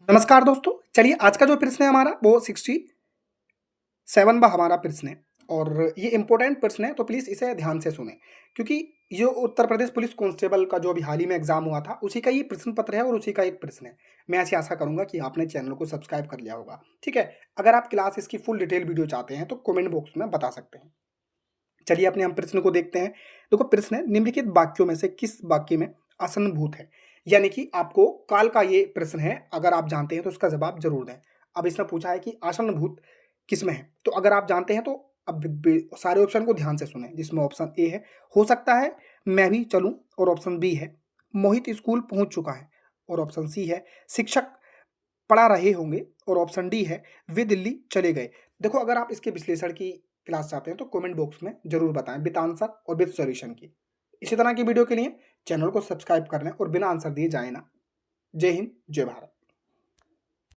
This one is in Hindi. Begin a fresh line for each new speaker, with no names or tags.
नमस्कार दोस्तों, चलिए आज का जो प्रश्न है हमारा वो 67वां हमारा प्रश्न है और ये इम्पोर्टेंट प्रश्न है तो प्लीज़ इसे ध्यान से सुनें क्योंकि जो उत्तर प्रदेश पुलिस कांस्टेबल का जो अभी हाल ही में एग्ज़ाम हुआ था, उसी का ये प्रश्न पत्र है और उसी का एक प्रश्न है। मैं ऐसी आशा करूँगा कि आपने चैनल को सब्सक्राइब कर लिया होगा, ठीक है? अगर आप क्लास इसकी फुल डिटेल वीडियो चाहते हैं तो कमेंट बॉक्स में बता सकते हैं। चलिए अपने हम प्रश्न को देखते हैं। देखो प्रश्न है निम्नलिखित वाक्यों में से किस वाक्य में असंभूत है? यानी कि आपको काल का ये प्रश्न है, अगर आप जानते हैं तो उसका जवाब ज़रूर दें। अब इसने पूछा है कि आसन्नभूत किसमें है? तो अगर आप जानते हैं तो अब बे सारे ऑप्शन को ध्यान से सुनें, जिसमें ऑप्शन ए है, हो सकता है मैं भी चलूँ और ऑप्शन बी है, मोहित स्कूल पहुँच चुका है और ऑप्शन सी है, शिक्षक पढ़ा रहे होंगे और ऑप्शन डी है, वे दिल्ली चले गए। देखो अगर आप इसके विश्लेषण की क्लास चाहते हैं तो कमेंट बॉक्स में ज़रूर बताएँ विथ आंसर और विथ सॉल्यूशन की। इसी तरह की वीडियो के लिए चैनल को सब्सक्राइब कर लें और बिना आंसर दिए जाएँ ना। जय हिंद, जय भारत।